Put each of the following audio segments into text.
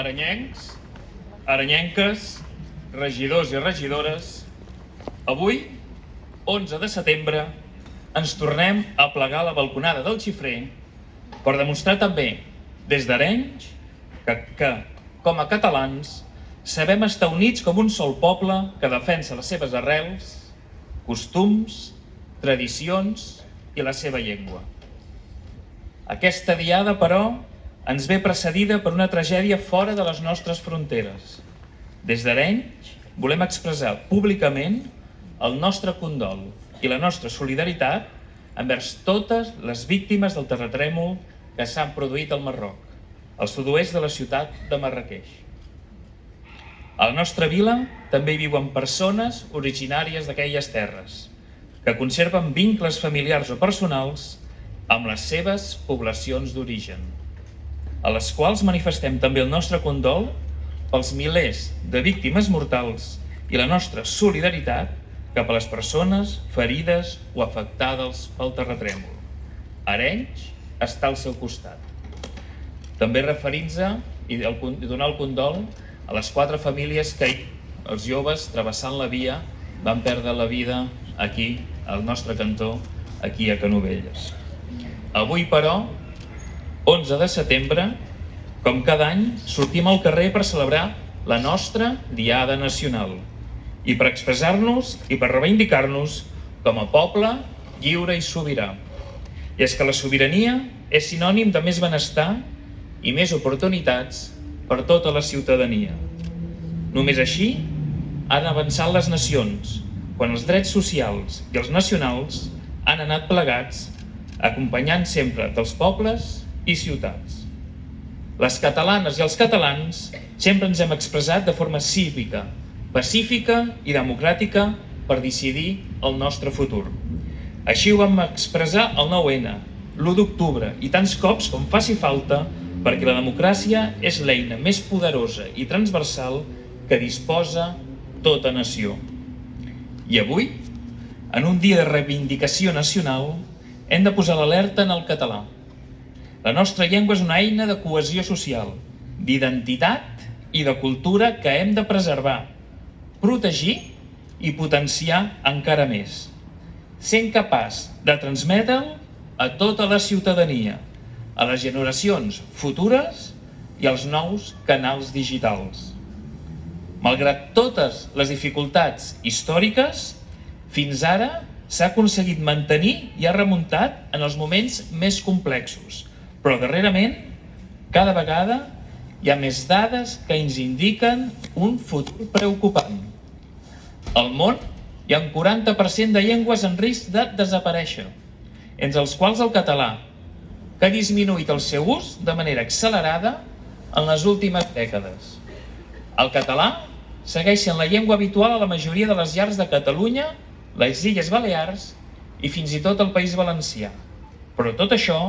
aranyencs, aranyenques, regidors i regidores, avui, 11 de setembre, ens tornem a plegar a la balconada del Xifrer per demostrar també, des d'Arenys, que, com a catalans, sabem estar units com un sol poble que defensa les seves arrels, costums, tradicions i la seva llengua. Aquesta diada, però, ens ve precedida per una tragèdia fora de les nostres fronteres. Des d'Arenys volem expressar públicament el nostre condol i la nostra solidaritat envers totes les víctimes del terratrèmol que s'han produït al Marroc, al sud-oest de la ciutat de Marràqueix. A la nostra vila també hi viuen persones originàries d'aquelles terres, que conserven vincles familiars o personals amb les seves poblacions d'origen, a les quals manifestem també el nostre condol pels milers de víctimes mortals i la nostra solidaritat cap a les persones ferides o afectades pel terratrèmol. Arenys està al seu costat. També referint-se i donar el condol a les 4 famílies que els joves travessant la via van perdre la vida aquí, al nostre cantó, aquí a Canovelles. Avui, però, 11 de setembre, com cada any, sortim al carrer per celebrar la nostra Diada Nacional i per expressar-nos i per reivindicar-nos com a poble lliure i sobirà. I és que la sobirania és sinònim de més benestar i més oportunitats per tota la ciutadania. Només així han avançat les nacions, quan els drets socials i els nacionals han anat plegats, acompanyant sempre dels pobles i ciutats. Les catalanes i els catalans sempre ens hem expressat de forma cívica, pacífica i democràtica per decidir el nostre futur. Així ho vam expressar el 9-N, l'1 d'octubre i tants cops com faci falta, perquè la democràcia és l'eina més poderosa i transversal que disposa tota nació. I avui, en un dia de reivindicació nacional, hem de posar l'alerta en el català. La nostra llengua és una eina de cohesió social, d'identitat i de cultura que hem de preservar, protegir i potenciar encara més, sent capaç de transmetre'l a tota la ciutadania, a les generacions futures i als nous canals digitals. Malgrat totes les dificultats històriques, fins ara s'ha aconseguit mantenir i ha remuntat en els moments més complexos, però darrerament, cada vegada hi ha més dades que ens indiquen un futur preocupant. Al món hi ha un 40% de llengües en risc de desaparèixer, entre els quals el català, que ha disminuït el seu ús de manera accelerada en les últimes dècades. El català segueix sent la llengua habitual a la majoria de les llars de Catalunya, les Illes Balears i fins i tot el País Valencià. Però tot això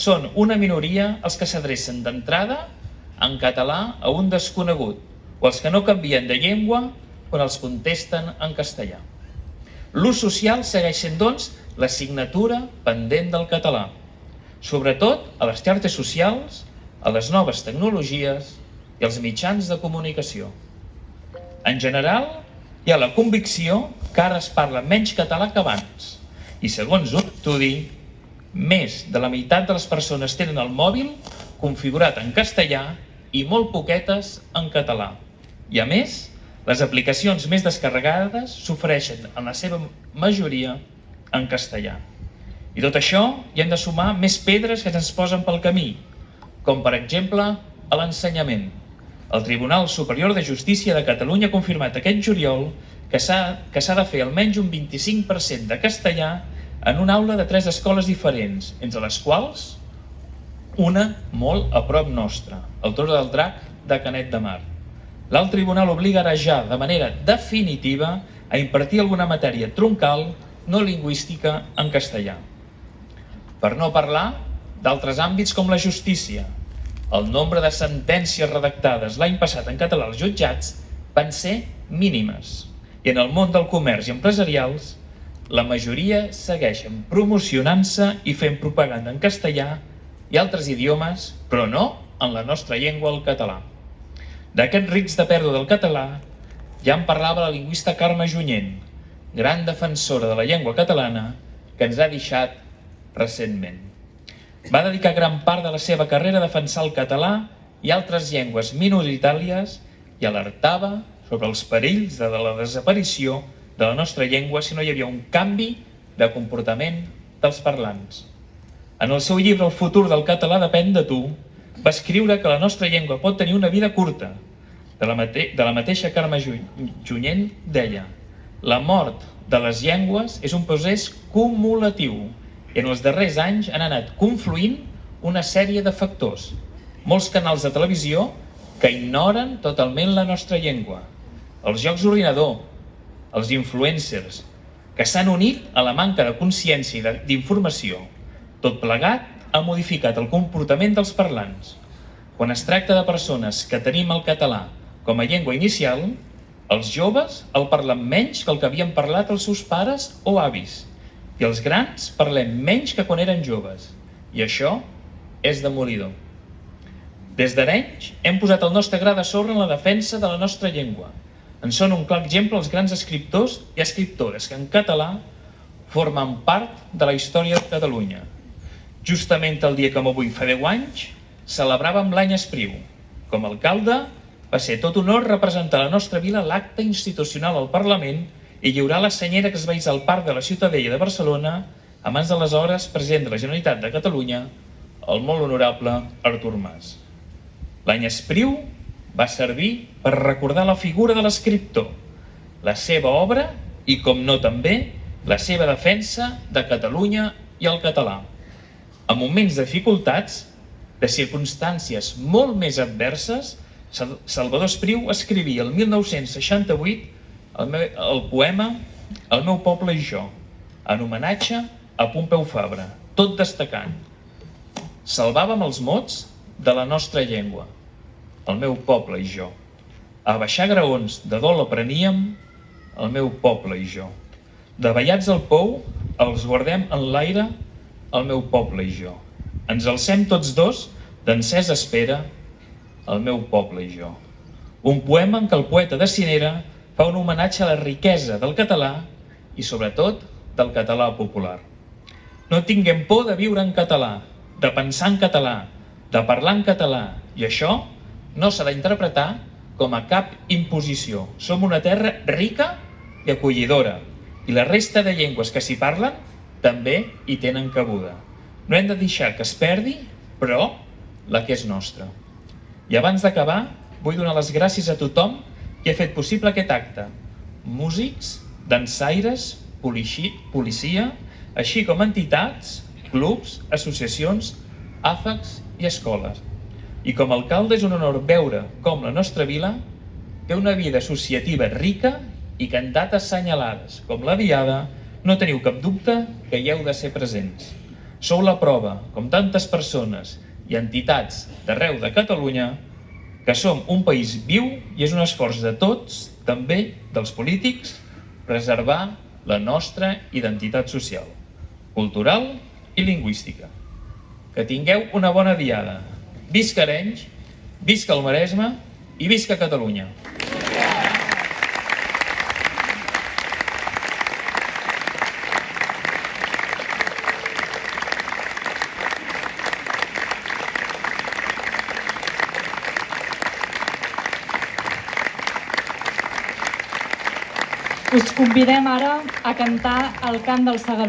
són una minoria els que s'adrecen d'entrada en català a un desconegut o els que no canvien de llengua quan els contesten en castellà. L'ús social segueix sent, doncs, l'assignatura pendent del català, sobretot a les xarxes socials, a les noves tecnologies i als mitjans de comunicació. En general, hi ha la convicció que ara es parla menys català que abans i, segons un estudi, més de la meitat de les persones tenen el mòbil configurat en castellà i molt poquetes en català. I a més, les aplicacions més descarregades s'ofereixen en la seva majoria en castellà. I tot això hi hem de sumar més pedres que ens posen pel camí, com per exemple a l'ensenyament. El Tribunal Superior de Justícia de Catalunya ha confirmat aquest juliol que s'ha de fer almenys un 25% de castellà en una aula de 3 escoles diferents, entre les quals una molt a prop nostra, el Torre del Drac de Canet de Mar. L'alt tribunal obligarà ja de manera definitiva a impartir alguna matèria troncal no lingüística en castellà. Per no parlar d'altres àmbits com la justícia. El nombre de sentències redactades l'any passat en català als jutjats van ser mínimes i en el món del comerç i empresarials la majoria segueixen promocionant-se i fent propaganda en castellà i altres idiomes, però no en la nostra llengua, el català. D'aquests riscs de pèrdua del català ja en parlava la lingüista Carme Junyent, gran defensora de la llengua catalana, que ens ha deixat recentment. Va dedicar gran part de la seva carrera a defensar el català i altres llengües minoritàries i alertava sobre els perills de la desaparició de la nostra llengua si no hi havia un canvi de comportament dels parlants. En el seu llibre El futur del català depèn de tu, va escriure que la nostra llengua pot tenir una vida curta. De la mateixa Carme Junyent deia: la mort de les llengües és un procés cumulatiu i en els darrers anys han anat confluint una sèrie de factors. Molts canals de televisió que ignoren totalment la nostra llengua, els jocs d'ordinador, els influencers, que s'han unit a la manca de consciència i d'informació. Tot plegat ha modificat el comportament dels parlants. Quan es tracta de persones que tenim el català com a llengua inicial, els joves el parlen menys que el que havien parlat els seus pares o avis, i els grans parlem menys que quan eren joves, i això és demolidor. Des d'Arenys hem posat el nostre gra de sorra en la defensa de la nostra llengua. En són un clar exemple els grans escriptors i escriptores que en català formen part de la història de Catalunya. Justament el dia com avui fa 10 anys, celebràvem l'any Espriu. Com a alcalde, va ser tot honor representar a la nostra vila l'acte institucional al Parlament i lliurar la senyera que es va hissar al Parc de la Ciutadella de Barcelona a mans de l'aleshores president de la Generalitat de Catalunya, el molt honorable Artur Mas. L'any Espriu va servir per recordar la figura de l'escriptor, la seva obra i, com no també, la seva defensa de Catalunya i el català. En moments de dificultats, de circumstàncies molt més adverses, Salvador Espriu escrivia el 1968 el poema El meu poble i jo, en homenatge a Pompeu Fabra, tot destacant: salvàvem els mots de la nostra llengua, el meu poble i jo. A baixar graons de dol apreníem, el meu poble i jo. Davallats al pou, els guardem en l'aire, el meu poble i jo. Ens alcem tots dos d'encesa espera, el meu poble i jo. Un poema en què el poeta de Cinera fa un homenatge a la riquesa del català i, sobretot, del català popular. No tinguem por de viure en català, de pensar en català, de parlar en català, i això no s'ha d'interpretar com a cap imposició. Som una terra rica i acollidora, i la resta de llengües que s'hi parlen també hi tenen cabuda. No hem de deixar que es perdi, però, la que és nostra. I abans d'acabar, vull donar les gràcies a tothom que ha fet possible aquest acte. Músics, dansaires, policia, així com entitats, clubs, associacions, àfecs i escoles. I com a alcalde és un honor veure com la nostra vila té una vida associativa rica i que en dates assenyalades, com la Diada, no teniu cap dubte que hi heu de ser presents. Sou la prova, com tantes persones i entitats d'arreu de Catalunya, que som un país viu i és un esforç de tots, també dels polítics, preservar la nostra identitat social, cultural i lingüística. Que tingueu una bona diada. Visca Arenys, visca el Maresme i visca Catalunya! Us convidem ara a cantar el cant dels segadors.